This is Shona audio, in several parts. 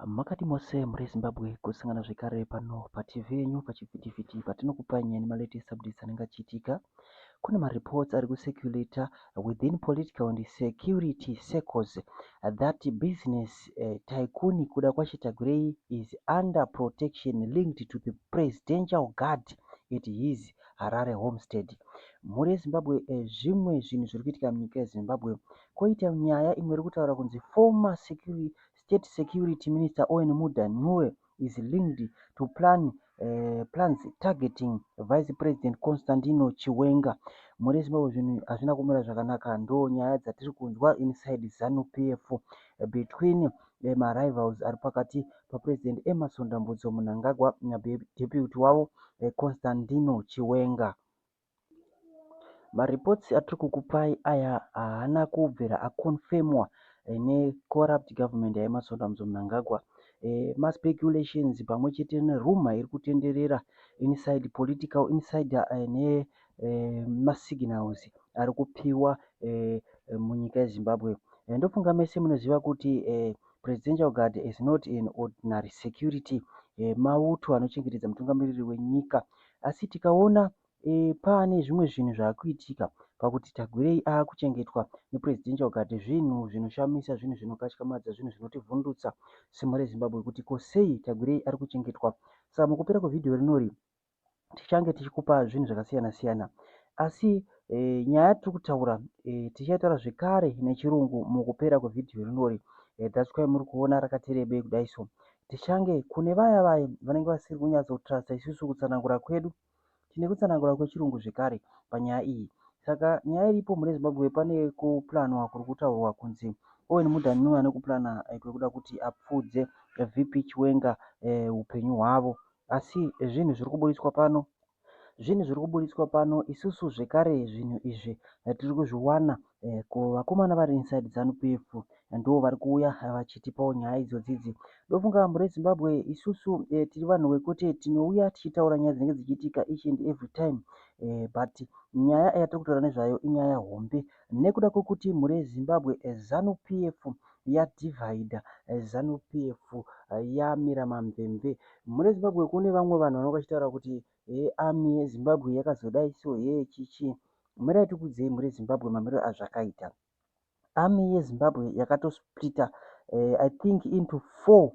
Makati mose muri Zimbabwe kusangana zvekare pano paTV yenyu pachivhitivhiti patinokupai nyaya nemalate updates anenge achiitika. Kune mareports ari kucirculata within political and security circles that business tycoon kuda kwacho Tagwirei is under protection linked to the presidential guard at his Harare homestead. Muri Zimbabwe zvimwe zvinhu zviri kuitika munyika yeZimbabwe, koita nyaya imwe iri kutaura kunzi former State Security Minister Mudha is linked to plans targeting Vice President Constantino Chiwenga. Muri Zimbabwe zvinhu hazvina kumira zvakanaka, ndo nyaya dzatiri kunzwa inside ZANU-PF between marivals ari pakati paPresident Emerson Mnangagwa nadeputy wavo Constantino Chiwenga. Mareports atiri kukupai aya haana kubvira akonfemwa ne-corrupt government yaEmerson Mnangagwa. Maspeculations pamwe chete nerumor iri kutenderera inside political insider nemasignals ari kupiwa munyika yeZimbabwe. Ndofunga mese munoziva kuti presidential guard is not an ordinary security, mauto anochengetedza mutungamiriri wenyika, asi tikaona pane zvimwe zvinhu zvaakuitika pakuti Tagwirei aakuchengetwa nepresidential guard, zvinhu zvinoshamisa, zvinhu zvinokatyamadza, zvinhu zvinotivhundutsa semhuri yeZimbabwe kuti ko sei Tagwirei ari kuchengetwa. Saka mukupera kwevhidhiyo rinori tichange tichikupa zvinhu zvakasiyana siyana, asi nyaya yatiri kutaura tichaitaura zvekare nechirungu mukupera kwevhidhiyo rinori. That's why muri kuona rakati rebei kudai so. Tichange kune vaya vanenge vasiri kunyatsotrasta isusu kutsanangura kwedu, tine kutsanangura kwechirungu zvekare panyaya iyi. Saka nyaya iripo muri Zimbabwe, pane kuplanwa kuri kutaurwa kunzi Mudha ndiye ane kuplana kwekuda kuti apfudze VP Chiwenga upenyu hwavo, asi zvinhu zviri kuburitswa pano isusu zvekare zvinhu izvi tiri kuzviwana kuvakomana vari inside ZANU-PF, ndo vari kuuya vachitipawo nyaya idzodzidzi. Ndofunga muri Zimbabwe isusu tiri vanhu vekuti tinouya tichitaura nyaya dzinenge dzichiitika each and every time, but nyaya yatiri kutaura nezvayo inyaya hombe nekuda kwekuti muri Zimbabwe ZANU-PF yadhivhaidha, ZANU-PF yamira mamvemve. Muri Zimbabwe kune vamwe vanhu vanenge vachitaura kuti army yeZimbabwe yakazodai so chichi. Mirai tikudzei muri Zimbabwe mamiriro azvakaita. Army yeZimbabwe yakatosplita I think into 4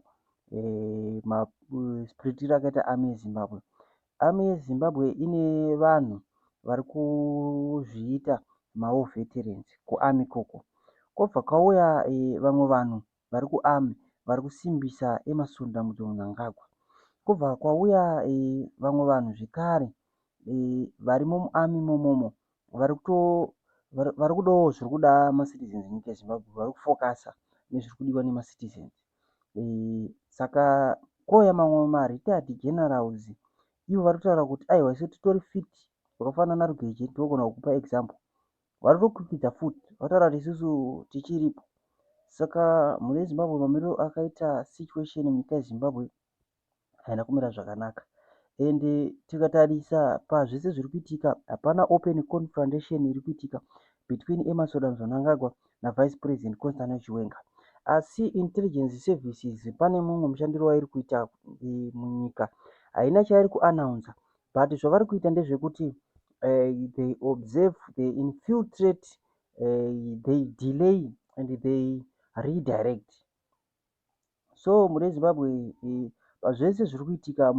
masplit akaita army yeZimbabwe. Army yeZimbabwe ine vanhu vari kuzviita veterans kuarmy koko, kobva kwauya vamwe vanhu vari kuarmy vari kusimbisa Emerson Mnangagwa, kobva kwauya vamwe vanhu zvekare vari muarmy momomo vari kudawo zviri kuda macitizens enyika yeZimbabwe, vari kufokasa nezviri kudiwa nemacitizens. Saka kwouya mamwe maretired generals, ivo vari kutaura kuti aiwa isu titori fit, vakafanana naRugeje ndogona kukupa example, vari kukwikidza futi vataura kuti isusu tichiripo. Saka muri Zimbabwe mamiriro akaita situation munyika yeZimbabwe haina kumira zvakanaka, and tikatarisa pazvese zviri kuitika hapana open confrontation iri kuitika between Emerson Mnangagwa naVice President Constantino Chiwenga, asi intelligence services pane mumwe mushandiro wairi kuita munyika, haina chairi kuannounce, but zvavari kuita ndezvekuti they observe, they infiltrate, they delay and they redirect. So muri Zimbabwe pazvese zviri kuitika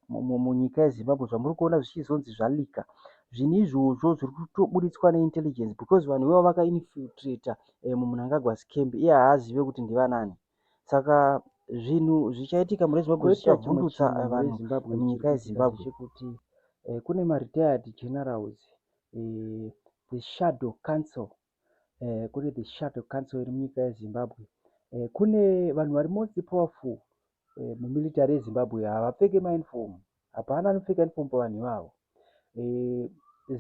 munyika yeZimbabwe zvamuri kuona zvichizonzi zvalika, zvinhu izvozvo zviri kutoburitswa neintelligence because vanhu ivavo vakainfiltrata muMnangagwa's camp, iye haazive kuti ndivanani. Saka zvinhu zvichaitika muri Zimbabwe zvichavhundutsa vanhu munyika yeZimbabwe chekuti kune maretired generals, the shadow council, kune the shadow council iri munyika yeZimbabwe. Kune vanhu vari most powerful mumilitary yeZimbabwe havapfeke mauniform, hapana anopfeka uniform pavanhu ivavo.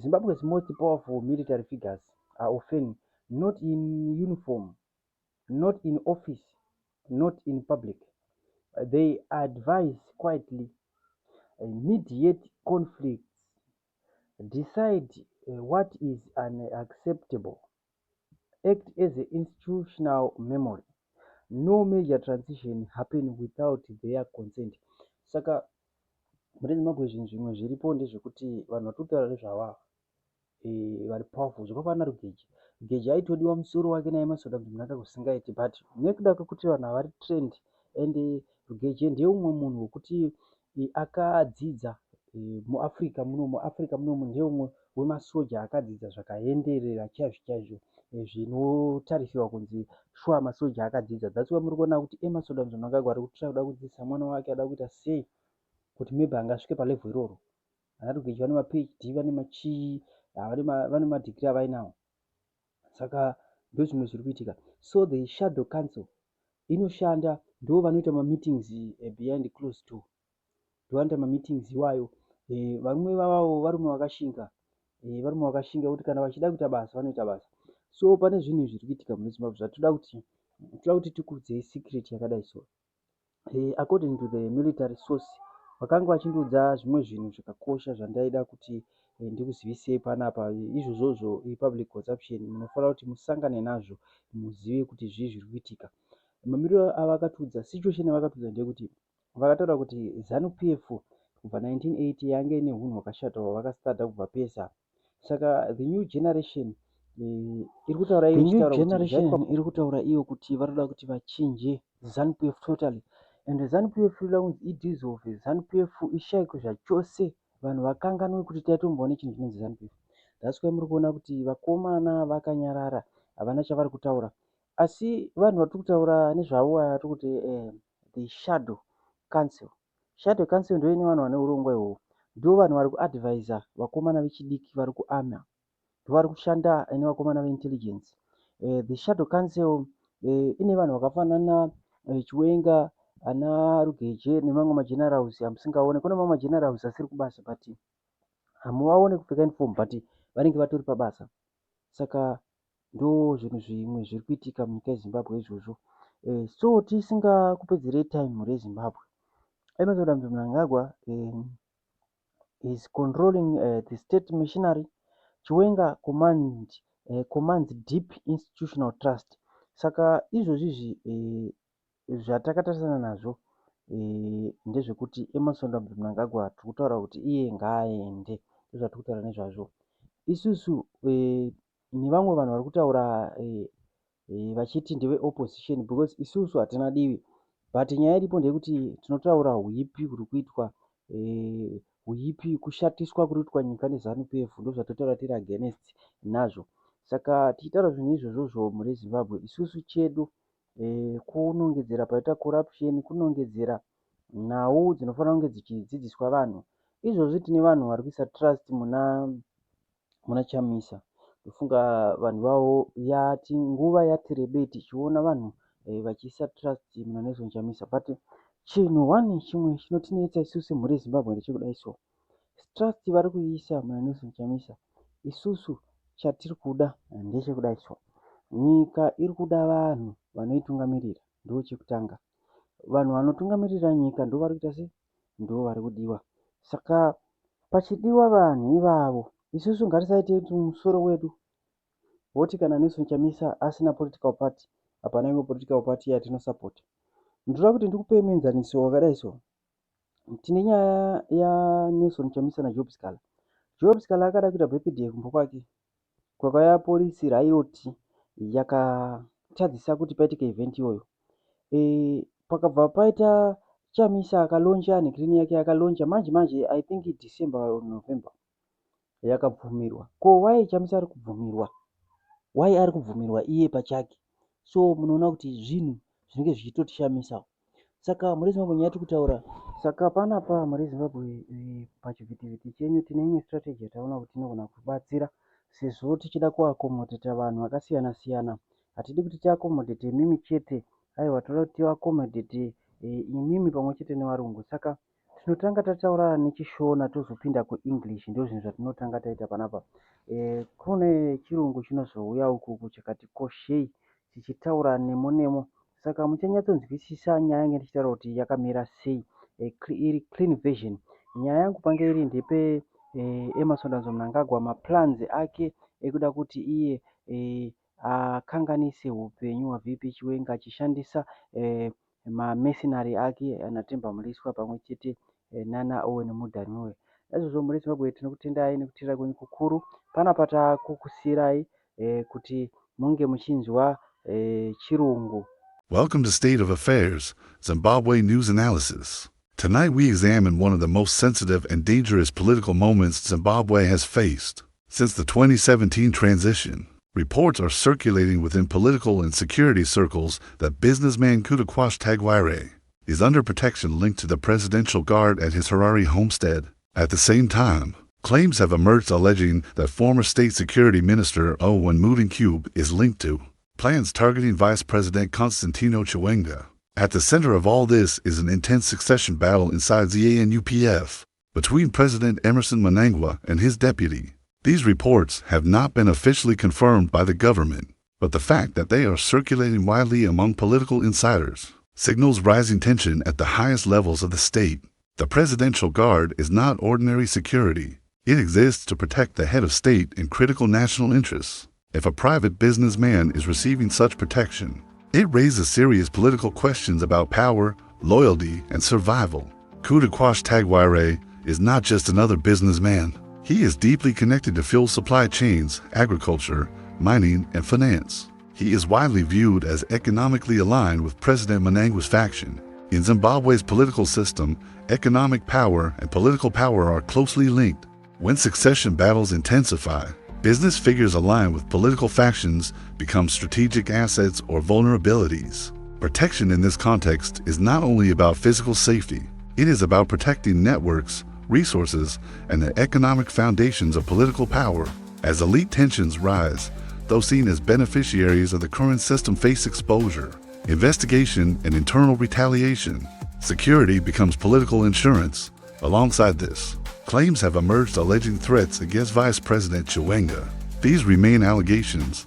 Zimbabwe's most powerful military figures are often not in uniform, not in office, not in public. They advise quietly, mediate conflicts, decide what is unacceptable, act as an institutional memory, no major transition happen without their consent. Saka mune Zimbabwe zvinhu zvimwe zviripo ndezvekuti vanhu vari kutaura nezvavava vari powerful zvakafanana rugeji. Rugeji aitodiwa musoro wake naemasoda kuti munhu akakusingaiti, but nekuda kwekuti vanhu havari trend and rugeji ndiye umwe munhu wekuti akadzidza muafrica munomu ndiye umwe wemasoja akadzidza zvakaenderera chaizvo chaizvo zvinotarisirwa kunzi shuwa masoja akadzidza. That's why muri kuona kuti emasoda Mnangagwa ari kutsvaka kuda kudzidzisa mwana wake ada kuita sei kuti maybe angasvike palevel iroro. Ana rugeji vane maphd vane machii vane madhigiri avainawo. Saka ndozvimwe zviri kuitika. So the shadow council inoshanda, ndo vanoita mameetings behind closed door, ndo vanoita mameetings iwayo. Vamwe vavavo varume vakashinga kuti kana vachida kuita basa vanoita basa. So pane zvinhu zviri kuitika mune Zimbabwe zvatoda kuti tikudzei secret yakadai so. According to the military source vakanga vachindoudza zvimwe zvinhu zvakakosha zvandaida kuti ndikuzivisei panapa. Izvozvozvo public consumption munofanira kuti musangane nazvo muzive kuti zvii zviri kuitika. Mamiriro avakatiudza, situation yavakatiudza ndeyekuti vakataura kuti ZANU-PF kubva 1980 yange ine hunhu hwakashata hwavakastarta kubva pesa. Saka the new generation iri kutaura iyo kuti varikuda kuti vachinje ZANU-PF totally, and ZANU-PF inoda kunzi idissolve, ZANU-PF ishayikwe zvachose, vanhu vakanganwe kuti taitomboone chinhu chinonzi ZANU-PF. That's why muri kuona kuti vakomana vakanyarara havana chavari kutaura. Asi vanhu vatiri kutaura nezvavo vari kuti the shadow council ndo ine vanhu vane urongwa ihwohwo, ndo vanhu vari kuadvisa vakomana vechidiki vari kuama, ndo vari kushanda nevakomana veintelligence. The shadow council ine vanhu vakafanana Chiwenga, ana rugeje nemamwe magenerals amusingaone. Kune mamwe magenerals asiri kubasa but hamuvaone kupfeka uniform but vanenge vatori pabasa. Saka ndo zvinhu zvimwe zviri kuitika munyika yeZimbabwe izvozvo. So tisingakupedzerei time muri yeZimbabwe, Emerson Mnangagwa is controlling the state machinery. Chiwenga commands deep institutional trust. Saka izvozvizvi zvatakatarisana nazvo ndezvekuti Emerson Mnangagwa tiri kutaura kuti iye ngaaende, ndozvatiri kutaura nezvazvo. Isusu nevamwe vanhu vari kutaura vachiti ndeve opposition, because isusu hatina divi, but nyaya iripo ndeyekuti tinotaura huipi kuri kuitwa, huipi kushatiswa kuri kuitwa nyika neZANU-PF, ndozvatotaura tiri against nazvo. Saka tichitaura zvinhu izvozvozvo muri Zimbabwe, isusu chedu kunongedzera paita corruption, kunongedzera nhau dzinofanira kunge dzichidzidziswa vanhu. Izvozvi tine vanhu vari kuisa trust muna Chamisa. Ndofunga vanhu vavo yati nguva yati rebei tichiona vanhu vachiisa trust muna Nelson Chamisa, but chinhu one chimwe chinotinetsa isusu muri Zimbabwe ndechekudai so, trust vari kuiisa muna Nelson Chamisa, isusu chatiri kuda ndechekudai so. Nyika iri kuda vanhu vanoitungamirira, ndo chekutanga. Vanhu vanotungamirira nyika ndo vari kuita sei, ndo vari kudiwa. Saka pachidiwa vanhu ivavo, isusu ngatisaite kuti musoro wedu voti kana Nelson Chamisa asina political party, hapana imwe political party yatinosapota. Ndoda kuti ndikupe muenzaniso wakadai so. Tine nyaya yaNelson Chamisa naJob Scala. Job Scala akada kuita birthday kumba kwake, kwakauya polisi riot yakatadzisa kuti paitike event iyoyo. Pakabva paita Chamisa akalonja neclini yake akalonja, manje I think December or November yakabvumirwa. Ko why Chamisa ari kubvumirwa? Why ari kubvumirwa iye pachake? So munoona kuti zvinhu zvinenge zvichitotishamisa. Saka muri Zimbabwe nyaya kutaura, saka panapa muri Zimbabwe pachivhitivhiti chenyu tine imwe strategy yataona kuti inogona kubatsira, sezvo tichida kuakomodheta vanhu vakasiyana siyana. Hatidi kuti tiakomodhete mimi chete, aiwa toda kuti tiakomodhete imimi pamwe chete nevarungu. Saka tinotanga tataura nechishona tozopinda kuEnglish, ndo zvinhu zvatinotanga taita panapa. Kune chirungu chinozouya uku chakatikoshei tichitaura nemo. Saka muchanyatsonzwisisa nyaya yange ndichitaura kuti yakamira sei, iri clean version. Nyaya yangu pange iri ndepe Emerson Mnangagwa, maplans ake ekuda kuti iye akanganise upenyu hwaVP Chiwenga achishandisa mamesinari ake anatemba muliswa pamwe chete nana Owen Mudha newe. Naizvozvo muri Zimbabwe tinokutendai nekuteerera kwenyu kukuru. Panapa takukusiyirai kuti munge muchinzwa chirungu. Welcome to State of Affairs, Zimbabwe News Analysis. Tonight we examine one of the most sensitive and dangerous political moments Zimbabwe has faced since the 2017 transition. Reports are circulating within political and security circles that businessman Tagwirei is under protection linked to the presidential guard at his Harare homestead. At the same time, claims have emerged alleging that former State Security Minister Owen Mudha is linked to plans targeting Vice President Constantino Chiwenga. At the center of all this is an intense succession battle inside ZANU-PF between President Emmerson Mnangagwa and his deputy. These reports have not been officially confirmed by the government, but the fact that they are circulating widely among political insiders signals rising tension at the highest levels of the state. The Presidential Guard is not ordinary security. It exists to protect the head of state in critical national interests. If a private businessman is receiving such protection, it raises serious political questions about power, loyalty, and survival. Tagwirei is not just another businessman. He is deeply connected to fuel supply chains, agriculture, mining, and finance. He is widely viewed as economically aligned with President Mnangagwa's faction. In Zimbabwe's political system, economic power and political power are closely linked. When succession battles intensify, business figures aligned with political factions become strategic assets or vulnerabilities. Protection in this context is not only about physical safety, it is about protecting networks, resources, and the economic foundations of political power. As elite tensions rise, those seen as beneficiaries of the current system face exposure, investigation, and internal retaliation. Security becomes political insurance. Alongside this, claims have emerged alleging threats against Vice President Chiwenga. These remain allegations,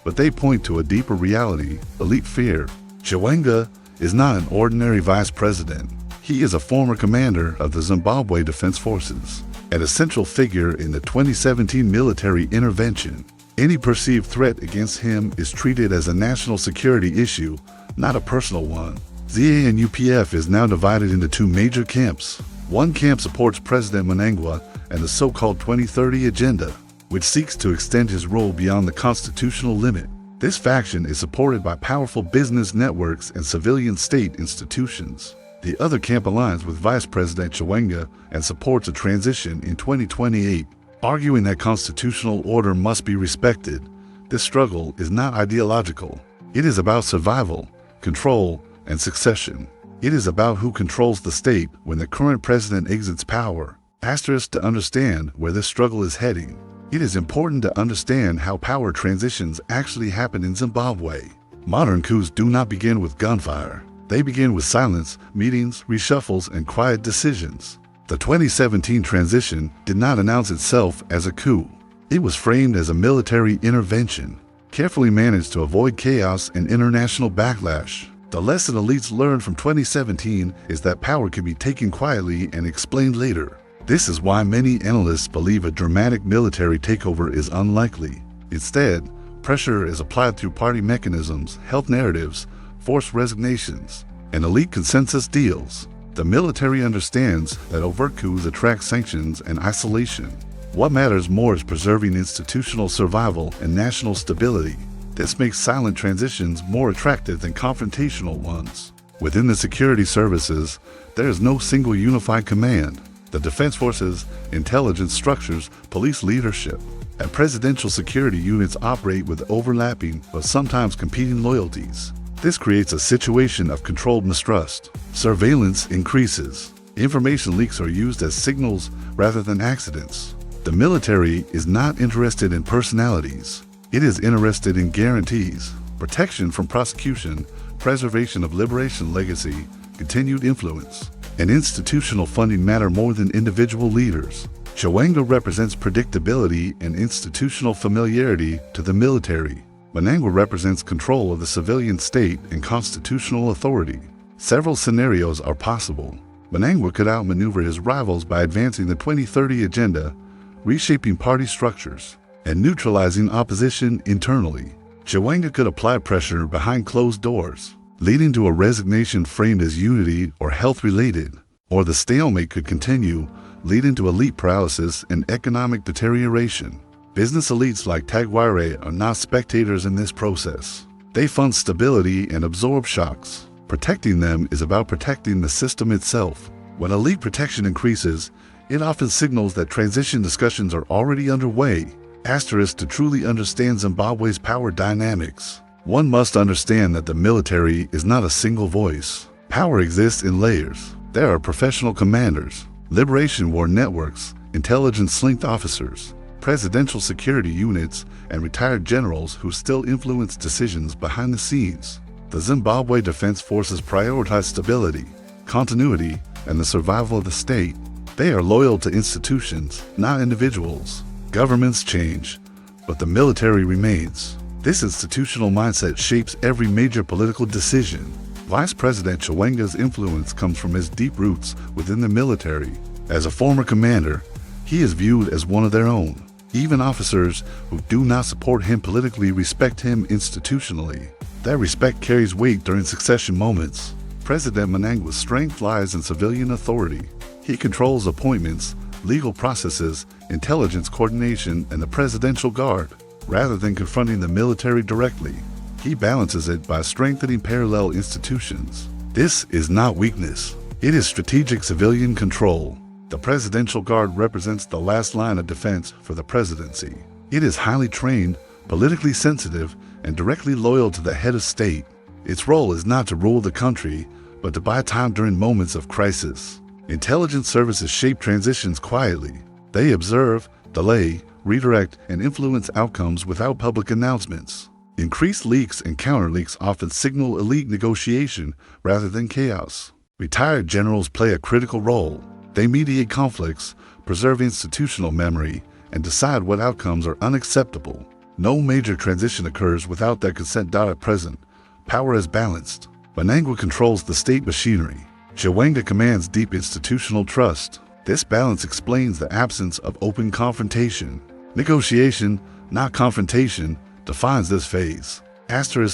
but they point to a deeper reality, elite fear. Chiwenga is not an ordinary vice president. He is a former commander of the Zimbabwe Defense Forces and a central figure in the 2017 military intervention. Any perceived threat against him is treated as a national security issue, not a personal one. ZANU-PF is now divided into two major camps. One camp supports President Mnangagwa and the so-called 2030 Agenda, which seeks to extend his role beyond the constitutional limit. This faction is supported by powerful business networks and civilian state institutions. The other camp aligns with Vice President Chiwenga and supports a transition in 2028, arguing that constitutional order must be respected. This struggle is not ideological. It is about survival, control, and succession. It is about who controls the state when the current president exits power. Asterisk to understand where this struggle is heading. It is important to understand how power transitions actually happen in Zimbabwe. Modern coups do not begin with gunfire. They begin with silence, meetings, reshuffles, and quiet decisions. The 2017 transition did not announce itself as a coup. It was framed as a military intervention, carefully managed to avoid chaos and international backlash. The lesson elites learned from 2017 is that power can be taken quietly and explained later. This is why many analysts believe a dramatic military takeover is unlikely. Instead, pressure is applied through party mechanisms, health narratives, forced resignations, and elite consensus deals. The military understands that overt coups attract sanctions and isolation. What matters more is preserving institutional survival and national stability. This makes silent transitions more attractive than confrontational ones. Within the security services, there is no single unified command. The defense forces, intelligence structures, police leadership, and presidential security units operate with overlapping but sometimes competing loyalties. This creates a situation of controlled mistrust. Surveillance increases. Information leaks are used as signals rather than accidents. The military is not interested in personalities. It is interested in guarantees, protection from prosecution, preservation of liberation legacy, continued influence, and institutional funding matter more than individual leaders. Chiwenga represents predictability and institutional familiarity to the military. Mnangagwa represents control of the civilian state and constitutional authority. Several scenarios are possible. Mnangagwa could outmaneuver his rivals by advancing the 2030 Agenda, reshaping party structures, and neutralizing opposition internally. Chiwenga could apply pressure behind closed doors, leading to a resignation framed as unity or health-related, or the stalemate could continue, leading to elite paralysis and economic deterioration. Business elites like Tagwirei are not spectators in this process. They fund stability and absorb shocks. Protecting them is about protecting the system itself. When elite protection increases, it often signals that transition discussions are already underway. To truly understand Zimbabwe's power dynamics, one must understand that the military is not a single voice. Power exists in layers. There are professional commanders, liberation war networks, intelligence-linked officers, presidential security units, and retired generals who still influence decisions behind the scenes. The Zimbabwe Defense Forces prioritize stability, continuity, and the survival of the state. They are loyal to institutions, not individuals. Governments change, but the military remains. This institutional mindset shapes every major political decision. Vice President Chiwenga's influence comes from his deep roots within the military. As a former commander, he is viewed as one of their own. Even officers who do not support him politically respect him institutionally. That respect carries weight during succession moments. President Mnangagwa's strength lies in civilian authority. He controls appointments, legal processes, intelligence coordination, and the Presidential Guard. Rather than confronting the military directly, he balances it by strengthening parallel institutions. This is not weakness. It is strategic civilian control. The Presidential Guard represents the last line of defense for the presidency. It is highly trained, politically sensitive, and directly loyal to the head of state. Its role is not to rule the country, but to buy time during moments of crisis. Intelligence services shape transitions quietly. They observe, delay, redirect, and influence outcomes without public announcements. Increased leaks and counter-leaks often signal elite negotiation rather than chaos. Retired generals play a critical role. They mediate conflicts, preserve institutional memory, and decide what outcomes are unacceptable. No major transition occurs without their consent. At present, power is balanced. Mnangagwa controls the state machinery. Chiwenga commands deep institutional trust. This balance explains the absence of open confrontation. Negotiation, not confrontation, defines this phase.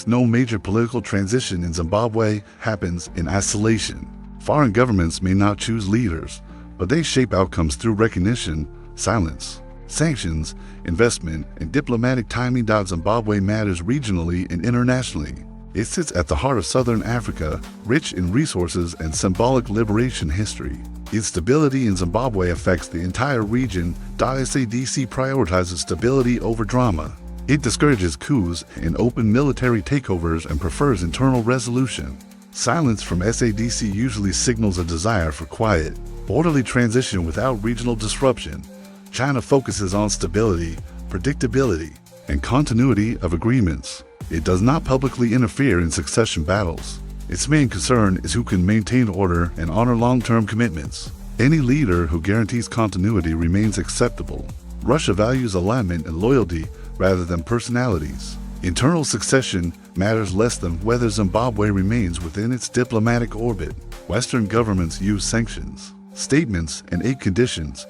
No major political transition in Zimbabwe happens in isolation. Foreign governments may not choose leaders, but they shape outcomes through recognition, silence, sanctions, investment, and diplomatic timing. Zimbabwe matters regionally and internationally. It sits at the heart of Southern Africa, rich in resources and symbolic liberation history. Instability in Zimbabwe affects the entire region. SADC prioritizes stability over drama. It discourages coups and open military takeovers and prefers internal resolution. Silence from SADC usually signals a desire for quiet, orderly transition without regional disruption. China focuses on stability, predictability, and continuity of agreements. It does not publicly interfere in succession battles. Its main concern is who can maintain order and honor long-term commitments. Any leader who guarantees continuity remains acceptable. Russia values alignment and loyalty rather than personalities. Internal succession matters less than whether Zimbabwe remains within its diplomatic orbit. Western governments use sanctions, statements, and aid conditions,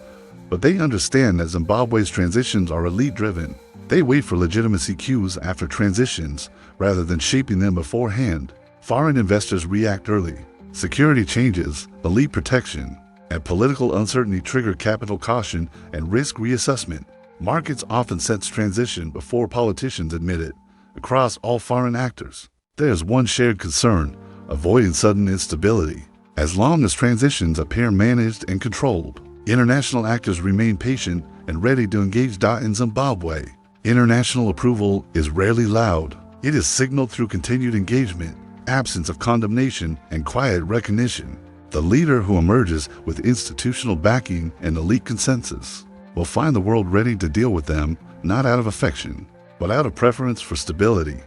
but they understand that Zimbabwe's transitions are elite-driven. They wait for legitimacy cues after transitions rather than shaping them beforehand. Foreign investors react early. Security changes, elite protection, and political uncertainty trigger capital caution and risk reassessment. Markets often sense transition before politicians admit it. Across all foreign actors, there's one shared concern: avoiding sudden instability. As long as transitions appear managed and controlled, international actors remain patient and ready to engage. In Zimbabwe, international approval is rarely loud. It is signaled through continued engagement, absence of condemnation, and quiet recognition. The leader who emerges with institutional backing and elite consensus will find the world ready to deal with them, not out of affection, but out of preference for stability.